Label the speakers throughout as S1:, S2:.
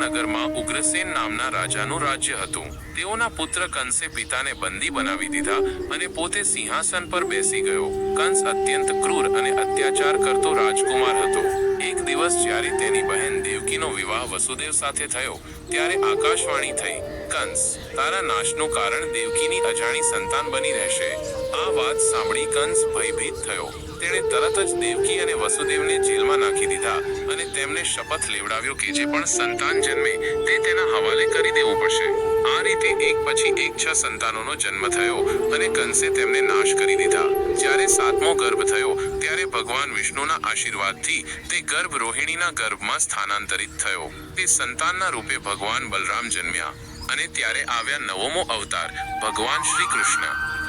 S1: નગરમાં ઉગ્રસેન નામના રાજાનું રાજ્ય હતું. તેઓના પુત્ર કંસે પિતાને બંદી બનાવી દીધા અને પોતે સિંહાસન પર બેસી ગયો. કંસ અત્યંત ક્રૂર અને અત્યાચાર કરતો રાજકુમાર હતો. એક દિવસ જ્યારે તેની બહેન દેવકીનો વિવાહ વસુદેવ સાથે થયો ત્યારે આકાશવાણી થઈ, કંસ, તારા નાશનું કારણ દેવકીની અજાણી સંતાન બની રહેશે. આ વાત સાંભળી કંસ ભયભીત થયો. તેણે તરત જ દેવકી અને વસુદેવને જેલમાં નાખી દીધા અને તેમને શપથ લેવડાવ્યો કે જે પણ સંતાન જન્મે તે તેના હવાલે કરી દેવું પડશે. આ રીતે એક પછી એક 6 સંતાનોનો જન્મ થયો અને કંસે તેમને નાશ કરી દીધા. જ્યારે 7મો ગર્ભ થયો ત્યારે ભગવાન વિષ્ણુના આશીર્વાદથી તે ગર્ભ રોહિણીના ગર્ભમાં સ્થાનાંતરિત થયો. તે સંતાનના રૂપે ભગવાન બલરામ જન્મ્યા અને ત્યારે આવ્યા 9મો અવતાર ભગવાન શ્રી કૃષ્ણ.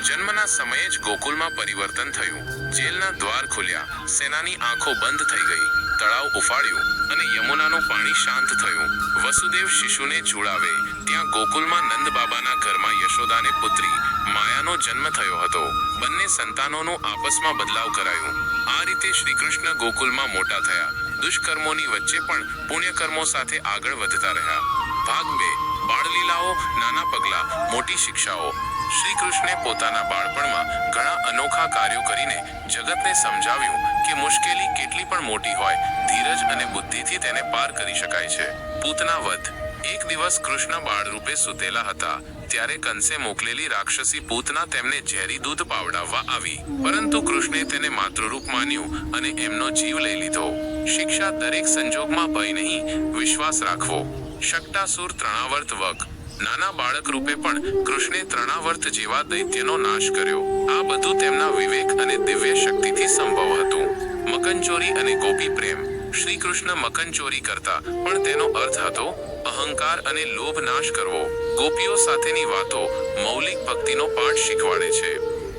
S1: જન્મના સમયે જ ગોકુલમાં પરિવર્તન થયું. જેલના દ્વાર ખુલ્યા, સેનાની આંખો બંધ થઈ ગઈ, તળાવ ઉફાળ્યું અને યમુનાનું પાણી શાંત થયું. વસુદેવ શિશુને ઝુલાવે ત્યાં ગોકુલમાં નંદ બાબાના ઘરમાં યશોદાને પુત્રી માયાનો જન્મ થયો હતો. બંને સંતાનોનું આપસમાં બદલાવ કરાયું. આ રીતે શ્રી કૃષ્ણ ગોકુલમાં મોટા થયા. દુષ્કર્મોની વચ્ચે પણ પુણ્યકર્મો સાથે આગળ વધતા રહ્યા. ભાગ 2. બાળલીલાઓ, નાના પગલાં, મોટી શિક્ષાઓ. શ્રી કૃષ્ણે પોતાના બાળપણમાં ઘણા અનોખા કાર્યો કરીને જગતને સમજાવ્યું કે મુશ્કેલી કેટલી પણ મોટી હોય, ધીરજ અને બુદ્ધિથી તેને પાર કરી શકાય છે. પૂતના વધ. એક દિવસ કૃષ્ણ બાળ રૂપે સૂતેલા હતા ત્યારે કંસે મોકલેલી રાક્ષસી પૂતના તેમને ઝેરી દૂધ પાવડાવવા આવી, પરંતુ કૃષ્ણે તેને માતૃરૂપ માન્યું અને એમનો જીવ લઈ લીધો. શિક્ષા: દરેક સંજોગમાં ભય નહીં, વિશ્વાસ રાખવો. શક્ટાસુર તૃણાવર્ત વગ. નાના બાળક રૂપે પણ કૃષ્ણે તૃણાવર્ત જેવા દૈત્યનો નાશ કર્યો. આ બધું તેમના વિવેક અને દિવ્ય શક્તિથી સંભવ હતું. મકનચોરી અને ગોપી પ્રેમ. શ્રી કૃષ્ણ મકનચોરી કરતા પણ તેનો અર્થ હતો અહંકાર અને લોભ નાશ કરવો. ગોપીઓ સાથેની વાતો મૌલિક ભક્તિનો પાઠ શીખવાડે છે.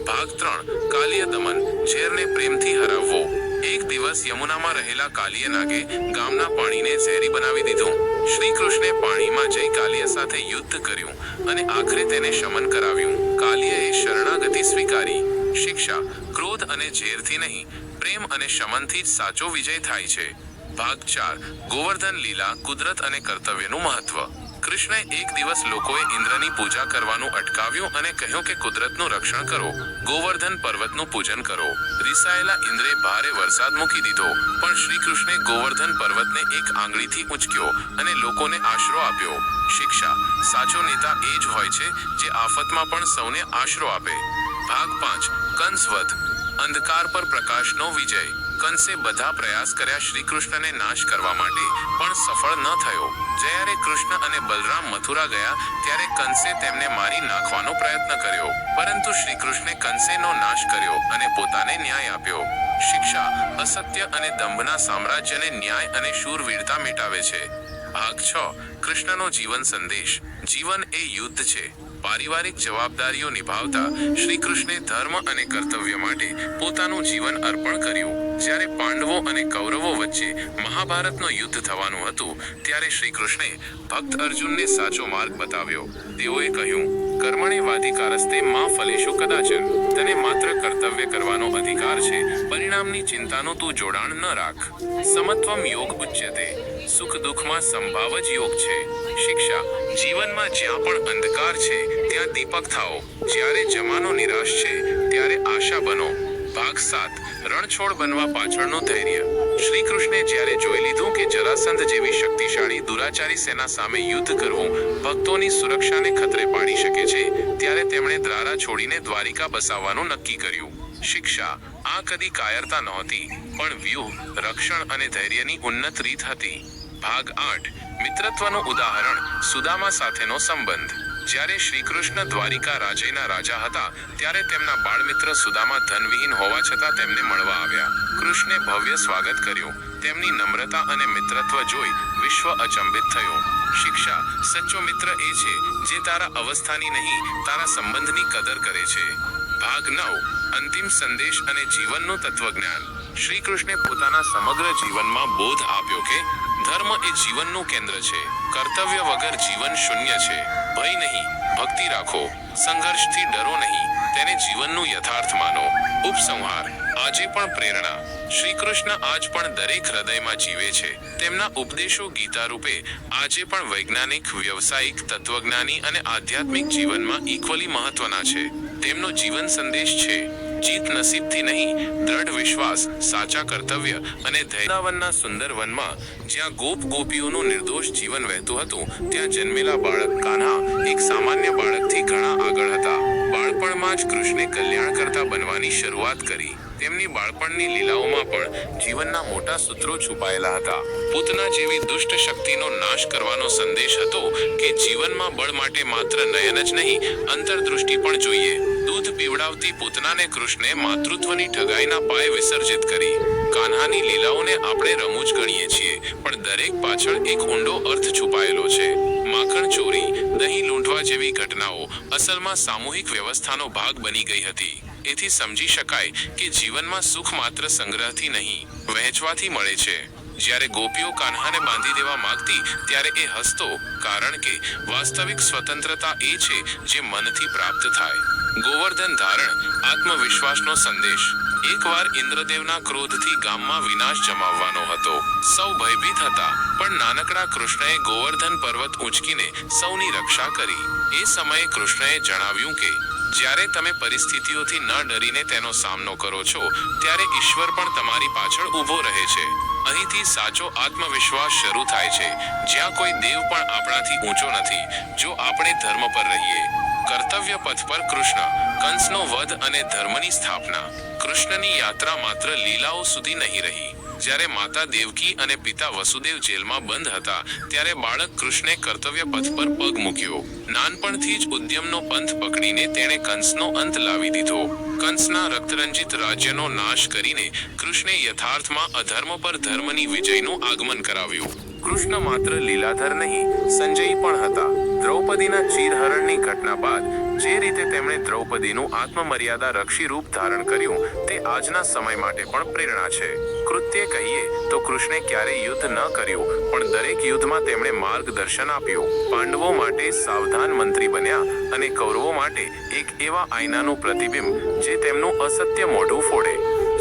S1: ભાગ 3. કાલિય દમન. ઝેરને પ્રેમથી હરાવવો. એક દિવસ યમુનામાં રહેલા કાલિય નાગે ગામના પાણીને ઝેરી બનાવી દીધું. શ્રી કૃષ્ણે પાણીમાં જઈ કાલિય સાથે યુદ્ધ કર્યું અને આખરે તેને શમન કરાવ્યું. કાલિયએ શરણાગતિ સ્વીકારી. શિક્ષા: ક્રોધ અને ઝેરથી નહીં, પ્રેમ અને શમનથી જ સાચો વિજય થાય છે. ભાગ 4. ગોવર્ધન લીલા, કુદરત અને કર્તવ્યનું મહત્વ. કૃષ્ણે એક દિવસ લોકોએ ઇન્દ્રની પૂજા કરવાનું અટકાવ્યું અને કહ્યું કે કુદરતનું રક્ષણ કરો, ગોવર્ધન પર્વતનું પૂજન કરો. રિસાયેલા ઇન્દ્રે ભારે વરસાદ મૂકી દીધો, પણ શ્રી કૃષ્ણે ગોવર્ધન પર્વતને એક આંગળીથી ઊંચક્યો અને લોકોને આશરો આપ્યો. શિક્ષા: સાચો નેતા એ જ હોય છે જે આફતમાં પણ સૌને આશરો આપે. ભાગ 5. કંસ વધ. અંધકાર પર પ્રકાશનો વિજય. કંસે બધા પ્રયાસ કર્યા શ્રી કૃષ્ણને નાશ કરવા માટે, પણ સફળ ન થયો. જ્યારે કૃષ્ણ અને બલરામ મથુરા ગયા ત્યારે કંસે તેમને મારી નાખવાનો પ્રયત્ન કર્યો, પરંતુ શ્રી કૃષ્ણે કંસેનો નાશ કર્યો અને પોતાને ન્યાય આપ્યો. શિક્ષા: અસત્ય અને દંભના સામ્રાજ્યને ન્યાય અને શૂરવીરતા મિટાવે છે. ભાગ 6. કૃષ્ણનો જીવન સંદેશ. જીવન એ યુદ્ધ છે. પારિવારિક જવાબદારીઓ નિભાવતા શ્રી કૃષ્ણે ધર્મ અને કર્તવ્ય માટે પોતાનું જીવન અર્પણ કર્યું. જ્યારે પાંડવો અને કૌરવો વચ્ચે મહાભારતનું યુદ્ધ થવાનું હતું ત્યારે શ્રી કૃષ્ણે ભક્ત અર્જુનને સાચો માર્ગ બતાવ્યો. તેઓએ કહ્યું, કર્મણે વાધિકારસ્તે મા ફલેષુ કદાચન. તને માત્ર કર્તવ્ય કરવાનો અધિકાર છે, પરિણામની ચિંતાનું તું જોડાણ ન રાખ. સમત્વમ યોગ ઉચ્યતે. સુખ દુઃખમાં સંભાવ જ યોગ છે. શિક્ષા: જીવનમાં જ્યાં પણ અંધકાર છે ત્યાં દીપક થાઓ. જ્યારે જમાનો નિરાશ છે ત્યારે આશા બનો. ભાગ 7. રણછોડ બનવા પાછળનું ધૈર્ય. શ્રી કૃષ્ણે જ્યારે જોઈ લીધું કે જરાસંધ જેવી શક્તિશાળી દુરાચારી સેના સામે યુદ્ધ કરવું ભક્તોની સુરક્ષાને ખતરે પાડી શકે છે, ત્યારે તેમણે દ્વારા છોડીને દ્વારિકા બસાવવાનું નક્કી કર્યું. શિક્ષા: આ કદી કાયરતા નહોતી, પણ વ્યૂહ, રક્ષણ અને ધૈર્યની ઉન્નત રીત હતી. ભાગ 8. મિત્રત્વનું ઉદાહરણ. સુદામા સાથેનો સંબંધ. જ્યારે શ્રી કૃષ્ણ દ્વારિકા રાજ્યના રાજા હતા ત્યારે તેમના બાળમિત્ર સુદામા ધનવિહીન હોવા છતાં તેમને મળવા આવ્યા. કૃષ્ણે ભવ્ય સ્વાગત કર્યું. તેમની નમ્રતા અને મિત્રત્વ જોઈ વિશ્વ અચંબિત થયું. શિક્ષા: સચ્ચો મિત્ર એ છે જે તારા અવસ્થાની નહીં, તારા સંબંધની કદર કરે છે. ભાગ 9. અંતિમ સંદેશ અને જીવનનું તત્વજ્ઞાન. શ્રી કૃષ્ણે પોતાના સમગ્ર જીવનમાં બોધ આપ્યો કે ધર્મ એ જીવનનું કેન્દ્ર છે. કર્તવ્ય વગર જીવન શૂન્ય છે. ભય નહીં, ભક્તિ રાખો. સંઘર્ષથી ડરો નહીં, તેને જીવનનું યથાર્થ માનો. ઉપસંહાર. આજે પણ પ્રેરણા. શ્રી કૃષ્ણ આજ પણ દરેક હૃદયમાં જીવે છે. તેમના ઉપદેશો ગીતા રૂપે આજે પણ વૈજ્ઞાનિક, વ્યવસાયિક, તત્વજ્ઞાની અને આધ્યાત્મિક જીવનમાં ઇક્વલી મહત્વના છે. તેમનો જીવન સંદેશ છે, જીત નસીબથી નહીં, દ્રઢ વિશ્વાસ, સાચા કર્તવ્ય અને વૃંદાવનના સુંદર વનમાં જ્યાં ગોપ ગોપીઓનું નિર્દોષ જીવન વહેતું હતું, ત્યાં જન્મેલા બાળક કાન્હા એક સામાન્ય બાળકથી ઘણા આગળ હતા. બાળપણમાં જ કૃષ્ણે કલ્યાણ કરતા બનવાની શરૂઆત કરી. તેમની બાળપણની લીલાઓમાં પણ જીવનના મોટા સૂત્રો છુપાયેલા હતા. પૂતના જેવી દુષ્ટ શક્તિનો નાશ કરવાનો સંદેશ હતો કે જીવનમાં બળ માટે માત્ર નયન જ નહીં, અંતરદૃષ્ટિ પણ જોઈએ. દૂધ પીવડાવતી પૂતનાને કૃષ્ણે માતૃત્વની ઠગાઈના પાયે વિસર્જિત કરી. કાન્હાની લીલાઓને આપણે રમૂજ ગણીએ છીએ, પણ દરેક પાછળ એક ઊંડો અર્થ છુપાયેલો છે. માખણ ચોરી, દહીં લૂંટવા જેવી ઘટનાઓ અસલમાં સામૂહિક વ્યવસ્થાનો ભાગ બની ગઈ હતી. એથી સમજી શકાય કે જીવનમાં સુખ માત્ર સંગ્રહથી નહીં, વહેંચવાથી મળે છે. જ્યારે ગોપીઓ કાન્હાને બાંધી દેવા માંગતી, ત્યારે એ હસતો, કારણ કે વાસ્તવિક સ્વતંત્રતા એ છે જે મનથી પ્રાપ્ત થાય. ગોવર્ધન ધારણ. આત્મવિશ્વાસનો સંદેશ. એકવાર ઇન્દ્રદેવના ક્રોધથી ગામમાં વિનાશ જમાવવાનો હતો. સૌ ભયભીત હતા, પણ નાનકડા કૃષ્ણએ ગોવર્ધન પર્વત ઊંચકીને સૌની રક્ષા કરી. એ સમયે કૃષ્ણએ જણાવ્યું કે જ્યારે તમે પરિસ્થિતિઓથી ન ડરીને તેનો સામનો કરો છો, ત્યારે ઈશ્વર પણ તમારી પાછળ ઊભો રહે છે. અહીંથી સાચો આત્મવિશ્વાસ શરૂ થાય છે, જ્યાં કોઈ દેવ પણ આપણાથી ઊંચો નથી, જો આપણે ધર્મ પર રહીએ. કર્તવ્ય પથ પર કૃષ્ણ. કંસનો વધ અને ધર્મની સ્થાપના. કૃષ્ણની યાત્રા માત્ર લીલાઓ સુધી નહીં રહી. જ્યારે માતા દેવકી અને પિતા વસુદેવ જેલમાં બંધ હતા, ત્યારે બાળક કૃષ્ણે કર્તવ્ય પથ પર પગ મૂક્યો. નાનપણથી જ ઉદ્યમનો પંથ પકડીને તેણે કંસનો અંત લાવી દીધો. કંસના રક્તરંજિત રાજ્યનો નાશ કરીને કૃષ્ણે યથાર્થમાં અધર્મ પર ધર્મની વિજયનું આગમન કરાવ્યું. કૃષ્ણ માત્ર લીલાધર નહીં, સંજયી પણ હતા. દ્રૌપદીના ચીરહરણની ઘટના બાદ જે રીતે તેમણે દ્રૌપદીનું આત્મમર્યાદા રક્ષી રૂપ ધારણ કર્યું, તે આજના સમય માટે પણ પ્રેરણા છે. કૃત્ય કહીએ તો કૃષ્ણે ક્યારેય યુદ્ધ ન કર્યું, પણ દરેક યુદ્ધમાં તેમણે માર્ગદર્શન આપ્યું. પાંડવો માટે સાવધાન મંત્રી બન્યા અને કૌરવો માટે એક એવા આયનાનું પ્રતિબિંબ જે તેમનું અસત્ય મોઢું ફોડે.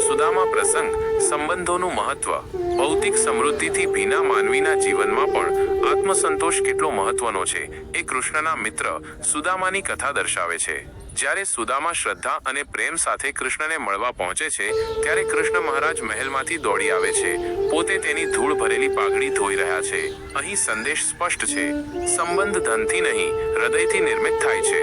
S1: સુદામા પ્રસંગ. સંબંધોનું મહત્વ. ભૌતિક સમૃદ્ધિથી ભીના માનવીના જીવનમાં પણ આત્મસંતોષ કેટલો મહત્વનો છે, એ કૃષ્ણના મિત્ર સુદામાની કથા દર્શાવે છે. જ્યારે સુદામા શ્રદ્ધા અને પ્રેમ સાથે કૃષ્ણને મળવા પહોંચે છે, ત્યારે કૃષ્ણ મહારાજ મહેલમાંથી દોડી આવે છે. પોતે તેની ધૂળ ભરેલી પાઘડી ધોઈ રહ્યા છે. અહીં સંદેશ સ્પષ્ટ છે, સંબંધ ધનથી નહીં, હૃદયથી નિર્મિત થાય છે.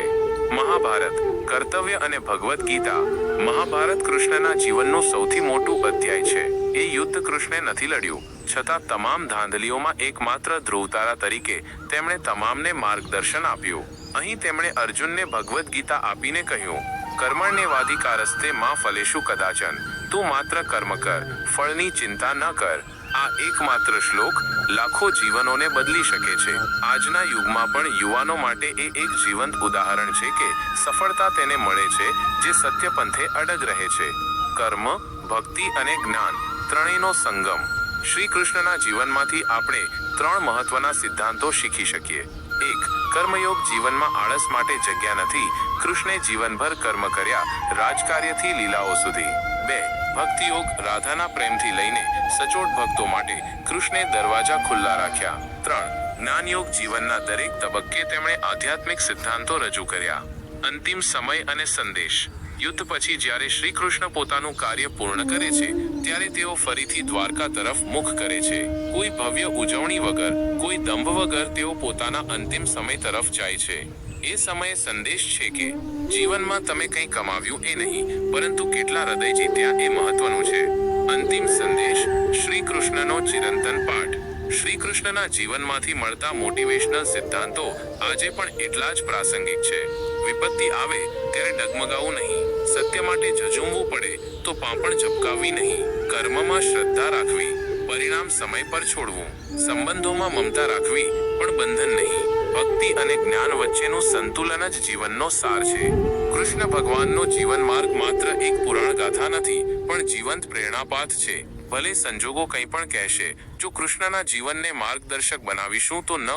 S1: મહાભારત. કર્તવ્ય અને ભગવદ્ ગીતા. મહાભારત કૃષ્ણના જીવનનું સૌથી મોટું અધ્યાય છે. એ યુદ્ધ કૃષ્ણે નથી લડ્યું, છતાં તમામ ધાંધલીઓમાં એકમાત્ર ધ્રુવતારા તરીકે તેમણે તમામને માર્ગદર્શન આપ્યું. અહીં તેમણે અર્જુનને ભગવદ્ ગીતા આપીને કહ્યું, કર્મણ્યેવાધિકારસ્તે મા ફલેષુ કદાચન. તું માત્ર કર્મ કર, ફળની ચિંતા ન કર. આ એકમાત્ર શ્લોક લાખો જીવનોને બદલી શકે છે. આજના યુગમાં પણ યુવાનો માટે એ એક જીવંત ઉદાહરણ છે કે સફળતા તેને મળે છે જે સત્ય પંથે અડગ રહે છે. કર્મ, ભક્તિ અને જ્ઞાન ત્રણેયનો સંગમ. શ્રી કૃષ્ણના જીવનમાંથી આપણે 3 મહત્વના સિદ્ધાંતો શીખી શકીએ. 1. કર્મયોગ. જીવનમાં આળસ માટે જગ્યા નથી. કૃષ્ણે જીવનભર કર્મ કર્યા, રાજકાર્યથી લીલાઓ સુધી. 2. ભક્તિયોગ. રાધાના પ્રેમથી લઈને સચોટ ભક્તો માટે કૃષ્ણે દરવાજા ખુલ્લા રાખ્યા. 3. જ્ઞાનયોગ. જીવનના દરેક તબક્કે તેમણે આધ્યાત્મિક સિદ્ધાંતો રજૂ કર્યા. અંતિમ સમય અને સંદેશ. યુદ્ધ પછી જ્યારે શ્રી કૃષ્ણ પોતાનું કાર્ય પૂર્ણ કરે છે, ત્યારે તેઓ ફરીથી દ્વારકા તરફ મુખ કરે છે. કોઈ ભવ્ય ઉજવણી વગર, કોઈ દંભ વગર તેઓ પોતાના અંતિમ સમય તરફ જાય છે. એ સમયે સંદેશ છે કે જીવનમાં તમે કંઈ કમાવ્યું એ નહીં, પરંતુ કેટલા હૃદય જીત્યા એ મહત્વનું છે. અંતિમ સંદેશ. શ્રી કૃષ્ણનો ચિરંતન પાઠ. શ્રી કૃષ્ણના જીવનમાંથી મળતા મોટિવેશનલ સિદ્ધાંતો આજે પણ એટલા જ પ્રાસંગિક છે. વિપત્તિ આવે ત્યારે ડગમગાવું નહીં. સત્ય માટે ઝઝૂમવું પડે તો પાંપણ ઝબકાવવી નહીં. કર્મમાં શ્રદ્ધા રાખવી, પરિણામ સમય પર છોડવું. સંબંધોમાં મમતા રાખવી, પણ બંધન નહીં. ભક્તિ અને જ્ઞાન વચ્ચેનું સંતુલન જ જીવનનો સાર છે. કૃષ્ણ ભગવાનનો જીવન માર્ગ માત્ર એક પુરાણ ગાથા નથી, પણ જીવંત પ્રેરણાપાથ છે. ભલે સંજોગો કંઈ પણ કહેશે, જો કૃષ્ણના જીવનને માર્ગદર્શક બનાવીશું તો ન